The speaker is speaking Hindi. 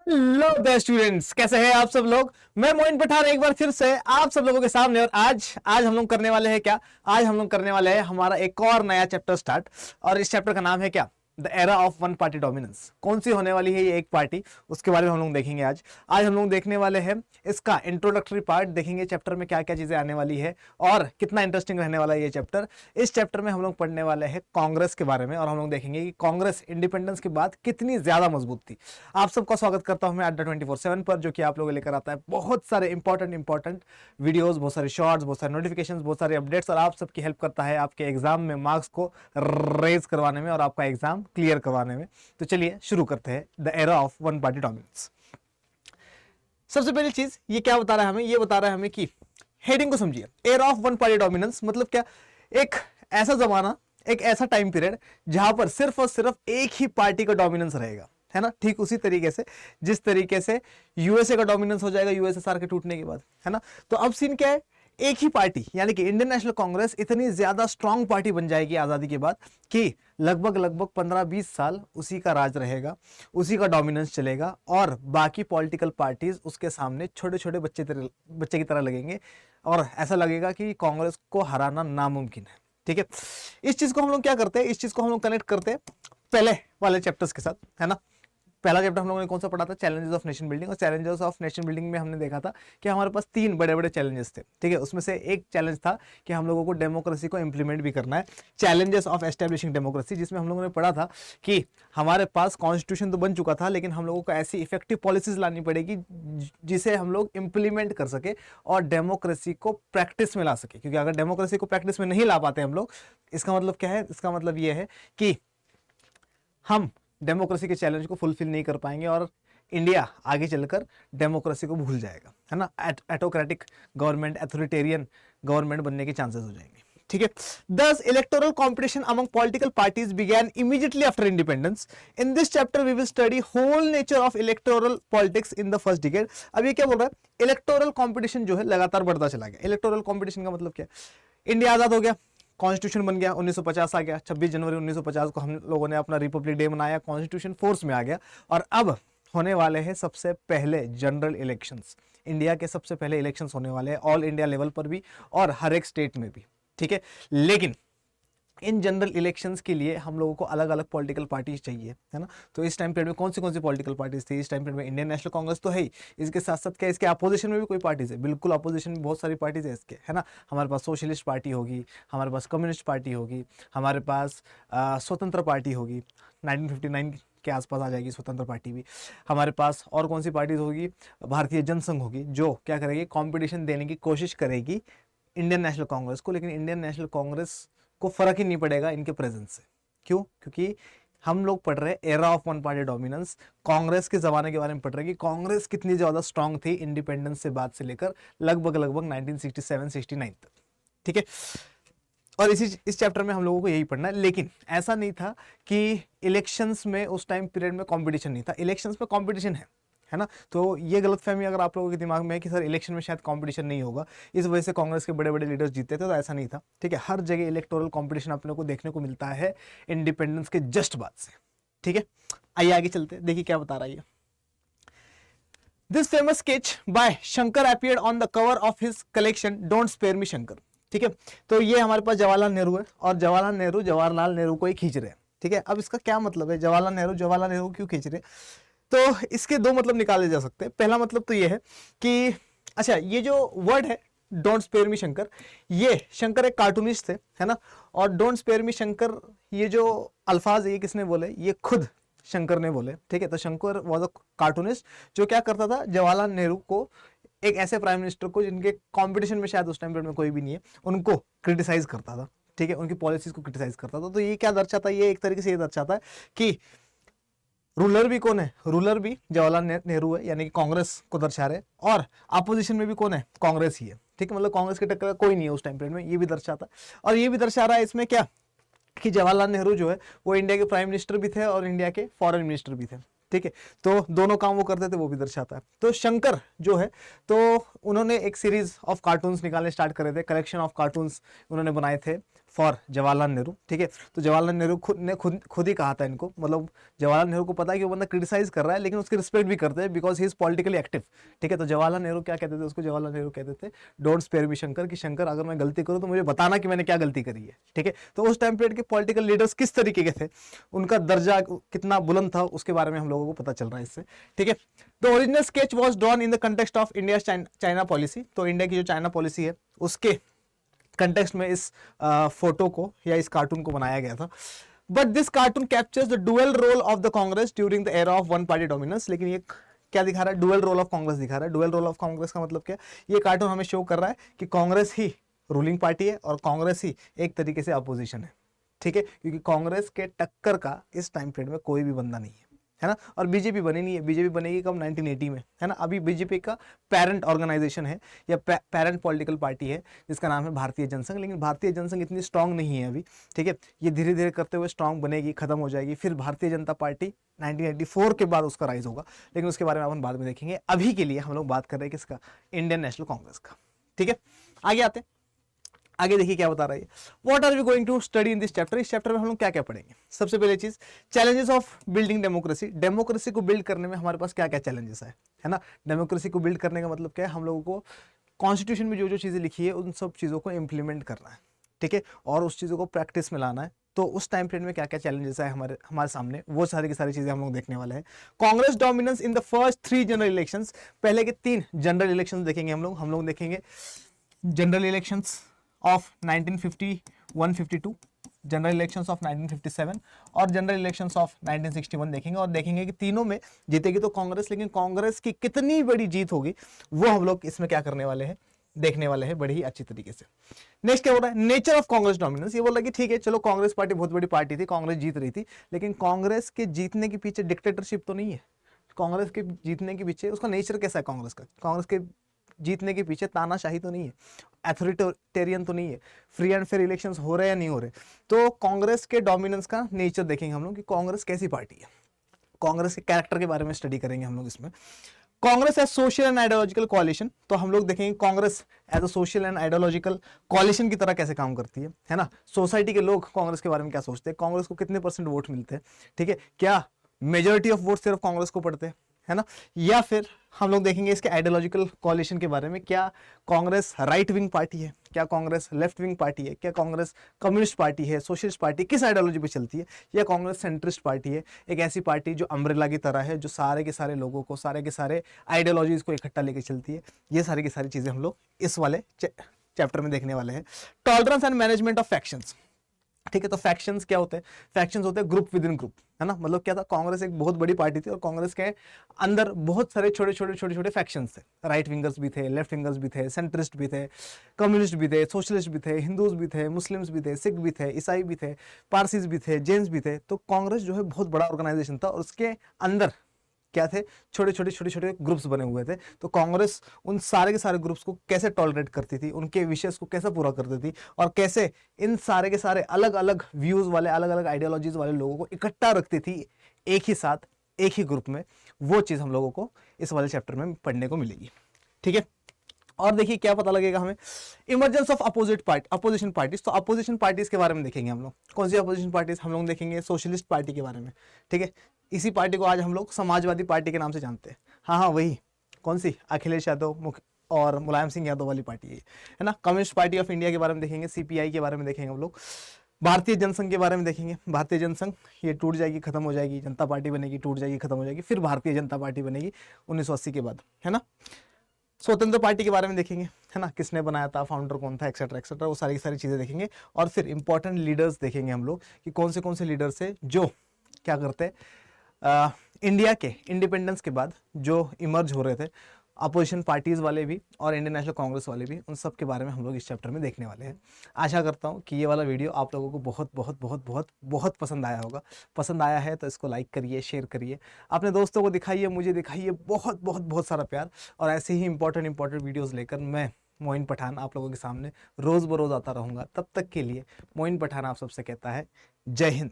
हेलो द स्टूडेंट्स, कैसे हैं आप सब लोग। मैं मोइन पठान एक बार फिर से आप सब लोगों के सामने। और आज हम लोग करने वाले हैं क्या। आज हम लोग करने वाले हैं हमारा एक और नया चैप्टर स्टार्ट। और इस चैप्टर का नाम है क्या, the era of one party dominance. कौन सी होने वाली है ये एक पार्टी, उसके बारे में हम लोग देखेंगे आज। आज हम लोग देखने वाले हैं इसका इंट्रोडक्टरी पार्ट, देखेंगे चैप्टर में क्या क्या चीजें आने वाली है और कितना इंटरेस्टिंग रहने वाला है ये चैप्टर। इस चैप्टर में हम लोग पढ़ने वाले हैं कांग्रेस के बारे में और हम लोग देखेंगे कि कांग्रेस इंडिपेंडेंस के बाद कितनी ज्यादा मजबूत थी। आप सबका स्वागत करता हूं मैं अड्डा 24/7 पर, जो कि आप लोगों को लेकर आता है बहुत सारे इंपॉर्टेंट वीडियोस, बहुत सारे शॉर्ट्स, बहुत सारे नोटिफिकेशंस, बहुत सारे अपडेट्स, और आप सबकी हेल्प करता है आपके एग्जाम में मार्क्स को रेज करवाने में और आपका एग्जाम क्लियर करवाने में। तो चलिए शुरू करते हैं the era of one party dominance. सबसे पहली चीज ये क्या बता रहा है हमें, ये बता रहा है हमें कि हेडिंग को समझिए। Era of one party dominance मतलब क्या, एक ऐसा जमाना, एक ऐसा टाइम पीरियड जहां पर सिर्फ और सिर्फ एक ही पार्टी का डोमिनेंस रहेगा, है ना। ठीक उसी तरीके से जिस तरीके से यूएसए का डोमिनेंस हो जाएगा यूएसएसआर के टूटने के बाद, है ना। तो अब सीन क्या है, एक ही पार्टी यानी कि इंडियन नेशनल कांग्रेस इतनी ज्यादा स्ट्रांग पार्टी बन जाएगी आजादी के बाद कि लगभग 15-20 साल उसी का राज रहेगा, उसी का डोमिनेंस चलेगा और बाकी पॉलिटिकल पार्टीज उसके सामने छोटे छोटे बच्चे की तरह लगेंगे और ऐसा लगेगा कि कांग्रेस को हराना नामुमकिन है। ठीक है, इस चीज को हम लोग क्या करते हैं, इस चीज को हम लोग कनेक्ट करते हैं पहले वाले चैप्टर्स के साथ, है ना। पहला चैप्टर हम लोगों ने कौन सा पढ़ा था, चैलेंजेस ऑफ नेशन बिल्डिंग। और चैलेंजेस ऑफ नेशन बिल्डिंग में हमने देखा था कि हमारे पास 3 बड़े बड़े चैलेंजेस थे। ठीक है, उसमें से एक चैलेंज था कि हम लोगों को डेमोक्रेसी को इंप्लीमेंट भी करना है, चैलेंजेस ऑफ एस्टेब्लिशिंग डेमोक्रेसी, जिसमें हम लोगों ने पढ़ा था कि हमारे पास कॉन्स्टिट्यूशन तो बन चुका था लेकिन हम लोगों को ऐसी इफेक्टिव पॉलिसीज लानी पड़ेगी जिसे हम लोग इंप्लीमेंट कर सके और डेमोक्रेसी को प्रैक्टिस में ला सके। क्योंकि अगर डेमोक्रेसी को प्रैक्टिस में नहीं ला पाते हम लोग, इसका मतलब क्या है, इसका मतलब ये है कि हम डेमोक्रेसी के चैलेंज को फुलफिल नहीं कर पाएंगे और इंडिया आगे चलकर डेमोक्रेसी को भूल जाएगा, है ना। एटोक्रेटिक गवर्नमेंट, अथॉरिटेरियन गवर्नमेंट बनने के चांसेस हो जाएंगे। ठीक है, thus electoral competition among political parties began immediately after independence. In this chapter we will study whole nature of electoral politics in the first decade. अब ये क्या बोल रहा है, इलेक्टोरल कंपटीशन जो है लगातार बढ़ता चला गया। इलेक्टोरल कंपटीशन का मतलब क्या है, इंडिया आजाद हो गया, कॉन्स्टिट्यूशन बन गया, 1950 आ गया, 26 जनवरी 1950 को हम लोगों ने अपना रिपब्लिक डे मनाया, कॉन्स्टिट्यूशन फोर्स में आ गया और अब होने वाले हैं सबसे पहले जनरल इलेक्शंस। इंडिया के सबसे पहले इलेक्शंस होने वाले हैं ऑल इंडिया लेवल पर भी और हर एक स्टेट में भी। ठीक है, लेकिन इन जनरल इलेक्शंस के लिए हम लोगों को अलग अलग पॉलिटिकल पार्टीज चाहिए, है ना। तो इस टाइम पीरियड में कौन सी पॉलिटिकल पार्टीज थी, इस टाइम पीरियड में इंडियन नेशनल कांग्रेस तो है ही, इसके साथ साथ क्या इसके अपोजिशन में भी कोई पार्टीज है, बिल्कुल अपोजिशन में बहुत सारी पार्टीज है इसके, है ना। हमारे पास सोशलिस्ट पार्टी होगी, हमारे पास कम्युनिस्ट पार्टी होगी, हमारे पास स्वतंत्र पार्टी होगी, 1959 के आसपास आ जाएगी स्वतंत्र पार्टी भी। हमारे पास और कौन सी पार्टीज होगी, भारतीय जनसंघ होगी, जो क्या करेगी, कंपटीशन देने की कोशिश करेगी इंडियन नेशनल कांग्रेस को। लेकिन इंडियन नेशनल कांग्रेस को फर्क ही नहीं पड़ेगा इनके प्रेजेंस से। क्यों? क्योंकि हम लोग पढ़ रहे हैं era of one party dominance, Congress के जमाने के बारे में पढ़ रहे हैं कि कांग्रेस कितनी ज्यादा स्ट्रांग थी इंडिपेंडेंस से बाद से लेकर लगभग 1967-69 तक। ठीक है, और इस चैप्टर में हम लोगों को यही पढ़ना है। लेकिन ऐसा नहीं था कि इलेक्शंस में उस टाइम पीरियड में कंपटीशन नहीं था, इलेक्शंस में कंपटीशन है ना। तो ये गलतफहमी अगर आप लोगों के दिमाग में है कि सर इलेक्शन में शायद कंपटीशन नहीं होगा, इस वजह से कांग्रेस के बड़े बड़े लीडर्स जीते थे, तो ऐसा नहीं था। ठीक है, हर जगह इलेक्टोरल कंपटीशन अपने को देखने को मिलता है इंडिपेंडेंस के जस्ट बाद से। ठीक है, आइए आगे चलते हैं, देखिए क्या बता रहा है। This famous sketch by Shankar appeared on the cover of his collection don't spare me Shankar. ठीक है, तो ये हमारे पास जवाहरलाल नेहरू है और जवाहरलाल नेहरू को ही खींच रहे हैं। ठीक है, अब इसका क्या मतलब है, जवाहरलाल नेहरू क्यों खींच रहे हैं, तो इसके 2 मतलब निकाले जा सकते हैं। पहला मतलब तो ये है कि अच्छा, ये जो वर्ड है डोंट स्पेयर मी शंकर, ये शंकर एक कार्टूनिस्ट थे, है ना। और डोंट स्पेयर मी शंकर ये जो अल्फाज है ये किसने बोले, ये खुद शंकर ने बोले। ठीक है, तो शंकर वॉज अ कार्टूनिस्ट जो क्या करता था, जवाहरलाल नेहरू को, एक ऐसे प्राइम मिनिस्टर को जिनके कंपटीशन में शायद उस टाइम पीरियड में कोई भी नहीं है, उनको क्रिटिसाइज करता था। ठीक है, उनकी पॉलिसीज को क्रिटिसाइज करता था। तो ये क्या दर्शाता है, ये एक तरीके से ये दर्शाता है कि रूलर भी कौन है, रूलर भी जवाहरलाल नेहरू है, यानी कि कांग्रेस को दर्शा रहे, और अपोजिशन में भी कौन है, कांग्रेस ही है। ठीक है, मतलब कांग्रेस के टक्कर कोई नहीं है उस टाइम पीरियड में, ये भी दर्शाता है। और ये भी दर्शा रहा है इसमें क्या कि जवाहरलाल नेहरू जो है वो इंडिया के प्राइम मिनिस्टर भी थे और इंडिया के फॉरेन मिनिस्टर भी थे। ठीक है, तो दोनों काम वो करते थे, वो भी दर्शाता है। तो शंकर जो है, तो उन्होंने एक सीरीज ऑफ कार्टून्स निकालने स्टार्ट करे थे, कलेक्शन ऑफ कार्टून्स उन्होंने बनाए थे फॉर जवाहरलाल नेहरू, ठीक है। तो जवाहरलाल नेहरू खुद ही कहा था इनको, मतलब जवाहरलाल नेहरू को पता है कि वो बंदा क्रिटिसाइज कर रहा है लेकिन उसकी रिस्पेक्ट भी करते हैं because he is politically active, ठीक है। तो जवाहरलाल नेहरू क्या कहते थे उसको, जवाहरलाल नेहरू कहते थे डोंट स्पेयर मी शंकर, कि शंकर अगर मैं गलती करूं तो मुझे बताना कि मैंने क्या गलती करी है, ठीक है। तो उस टाइम पीरियड के पॉलिटिकल लीडर्स किस तरीके के थे, उनका दर्जा कितना बुलंद था, उसके बारे में हम लोगों को पता चल रहा है इससे, ठीक है। The original sketch was drawn in the context of India China policy, तो इंडिया की जो चाइना पॉलिसी है उसके कंटेक्स्ट में इस फोटो को या इस कार्टून को बनाया गया था। But this cartoon captures the dual role of the Congress during the era of one party dominance. लेकिन ये क्या दिखा रहा है, डुअल रोल ऑफ कांग्रेस दिखा रहा है। डुअल रोल ऑफ कांग्रेस का मतलब क्या, ये कार्टून हमें शो कर रहा है कि कांग्रेस ही रूलिंग पार्टी है और कांग्रेस ही एक तरीके से अपोजिशन है, ठीक है। क्योंकि कांग्रेस के टक्कर का इस टाइम पीरियड में कोई भी बंदा नहीं है ना। और बीजेपी बनी नहीं है, बीजेपी बनेगी कब, 1980 में, है ना। अभी बीजेपी का पेरेंट ऑर्गेनाइजेशन है या पेरेंट पॉलिटिकल पार्टी है जिसका नाम है भारतीय जनसंघ, लेकिन भारतीय जनसंघ इतनी स्ट्रांग नहीं है अभी, ठीक है। ये धीरे धीरे करते हुए स्ट्रांग बनेगी, खत्म हो जाएगी, फिर भारतीय जनता पार्टी 1984 के बाद उसका राइज होगा, लेकिन उसके बारे में अपन बाद में देखेंगे। अभी के लिए हम लोग बात कर रहे हैं किसका, इंडियन नेशनल कांग्रेस का, ठीक है। आगे आते हैं, आगे देखिए क्या बता रहा है, what are we going to study in this chapter. इस चैप्टर में हम लोग क्या क्या पढ़ेंगे। सबसे पहले चीज, challenges of building democracy. Democracy को बिल्ड करने में हमारे पास क्या क्या चैलेंजेस है ना। डेमोक्रेसी को बिल्ड करने का मतलब क्या है, हम लोगों को कॉन्स्टिट्यूशन में जो जो चीजें लिखी है उन सब चीजों को इंप्लीमेंट करना है, ठीक है, और उस चीजों को प्रैक्टिस में लाना है। तो उस टाइम पीरियड में क्या क्या चैलेंजेस है हमारे सामने, वो सारी की सारी चीजें हम लोग देखने वाले हैं। Congress dominance in the first 3 general elections. पहले के 3 जनरल इलेक्शंस देखेंगे हम लोग देखेंगे general elections of 1951-52, general elections of 1957 और जनरल इलेक्शंस ऑफ 1961 देखेंगे, और देखेंगे कि तीनों में जीतेगी तो कांग्रेस, लेकिन कांग्रेस की कितनी बड़ी जीत होगी वो हम लोग इसमें क्या करने वाले हैं, देखने वाले हैं बड़ी ही अच्छी तरीके से। नेक्स्ट क्या बोल रहा है, नेचर ऑफ कांग्रेस डोमिनेंस। ये बोल रहा है कि ठीक है चलो, कांग्रेस पार्टी बहुत बड़ी पार्टी थी, कांग्रेस जीत रही थी, लेकिन कांग्रेस के जीतने के पीछे डिक्टेटरशिप तो नहीं है। कांग्रेस के जीतने के पीछे उसका नेचर कैसा है कांग्रेस का, कांग्रेस के जीतने के पीछे तानाशाही तो नहीं है, अथॉरिटेरियन तो नहीं है, फ्री एंड फेयर इलेक्शंस हो रहे या नहीं हो रहे। तो कांग्रेस के डोमिनेंस का नेचर देखेंगे हम लोग कि कांग्रेस कैसी पार्टी है, कांग्रेस के कैरेक्टर के बारे में स्टडी करेंगे हम लोग इसमें। Congress as social and ideological coalition, तो हम लोग देखेंगे Congress as a social and ideological coalition की तरह कैसे काम करती है ना। सोसाइटी के लोग कांग्रेस के बारे में क्या सोचते हैं, कांग्रेस को कितने % वोट मिलते हैं, ठीक है, क्या मेजोरिटी ऑफ वोट सिर्फ कांग्रेस को पड़ते हैं, है ना। या फिर हम लोग देखेंगे इसके आइडियोलॉजिकल कोalition के बारे में, क्या कांग्रेस राइट विंग पार्टी है, क्या कांग्रेस लेफ्ट विंग पार्टी है, क्या कांग्रेस कम्युनिस्ट पार्टी है, सोशलिस्ट पार्टी, किस आइडियोलॉजी पे चलती है, या कांग्रेस सेंट्रिस्ट पार्टी है, एक ऐसी पार्टी जो अम्ब्रेला की तरह है, जो सारे के सारे लोगों को, सारे के सारे आइडियोलॉजीज को इकट्ठा लेके चलती है। ये सारी की सारी चीजें हम लोग इस वाले चैप्टर में देखने वाले हैं। Tolerance and management of factions, ठीक है। तो फैक्शंस क्या होते हैं, फैक्शंस होते हैं ग्रुप विद इन ग्रुप, है ना। मतलब क्या था, कांग्रेस एक बहुत बड़ी पार्टी थी और कांग्रेस के अंदर बहुत सारे छोटे छोटे फैक्शंस थे। राइट विंगर्स भी थे, लेफ्ट विंगर्स भी थे, सेंट्रिस्ट भी थे, कम्युनिस्ट भी थे, सोशलिस्ट भी थे, हिंदूज भी थे, मुस्लिम्स भी थे, सिख भी थे, ईसाई भी थे, पारसीज भी थे, जैन्स भी थे। तो कांग्रेस जो है बहुत बड़ा ऑर्गेनाइजेशन था और उसके अंदर क्या थे, छोटे छोटे ग्रुप्स बने हुए थे। तो कांग्रेस उन सारे के सारे ग्रुप्स को कैसे टॉलरेट करती थी, उनके विशेष को कैसे पूरा करती थी, और कैसे इन सारे के सारे अलग अलग व्यूज वाले, अलग अलग आइडियोलॉजीज वाले लोगों को इकट्ठा रखती थी एक ही साथ, एक ही ग्रुप में। वो चीज हम लोगों को इस वाले चैप्टर में पढ़ने को मिलेगी, ठीक है। और देखिए क्या पता लगेगा हमें, इमर्जेंस ऑफ अपोजिशन पार्टीज। तो अपोजिशन पार्टीज के बारे में देखेंगे हम लोग। कौन सी अपोजिशन पार्टीज, हम लोग देखेंगे सोशलिस्ट पार्टी के बारे में, ठीक है। इसी पार्टी को आज हम लोग समाजवादी पार्टी के नाम से जानते हैं। हाँ वही, कौन सी, अखिलेश यादव और मुलायम सिंह यादव वाली पार्टी है ना। कम्युनिस्ट पार्टी ऑफ इंडिया के बारे में देखेंगे, CPI के बारे में देखेंगे हम लोग। भारतीय जनसंघ के बारे में देखेंगे, भारतीय जनसंघ ये टूट जाएगी, खत्म हो जाएगी, जनता पार्टी बनेगी, टूट जाएगी, खत्म हो जाएगी, फिर भारतीय जनता पार्टी बनेगी 1980 के बाद, है ना। स्वतंत्र पार्टी के बारे में देखेंगे, है ना, किसने बनाया था, फाउंडर कौन था, एक्सेट्रा एक्सेट्रा, वो सारी चीजें देखेंगे। और फिर इंपॉर्टेंट लीडर्स देखेंगे हम लोग कि कौन से लीडर्स है जो क्या करते हैं, इंडिया के इंडिपेंडेंस के बाद जो इमर्ज हो रहे थे, अपोजिशन पार्टीज वाले भी और इंडियन नेशनल कांग्रेस वाले भी, उन सब के बारे में हम लोग इस चैप्टर में देखने वाले हैं। आशा करता हूँ कि ये वाला वीडियो आप लोगों को बहुत बहुत बहुत बहुत बहुत पसंद आया होगा। पसंद आया है तो इसको लाइक करिए, शेयर करिए, अपने दोस्तों को दिखाइए, मुझे दिखाइए बहुत बहुत बहुत सारा प्यार। और ऐसे ही इंपॉर्टेंट वीडियोज़ लेकर मैं मोइन पठान आप लोगों के सामने रोज़ बरोज़ आता रहूँगा। तब तक के लिए मोइन पठान आप सबसे कहता है जय हिंद।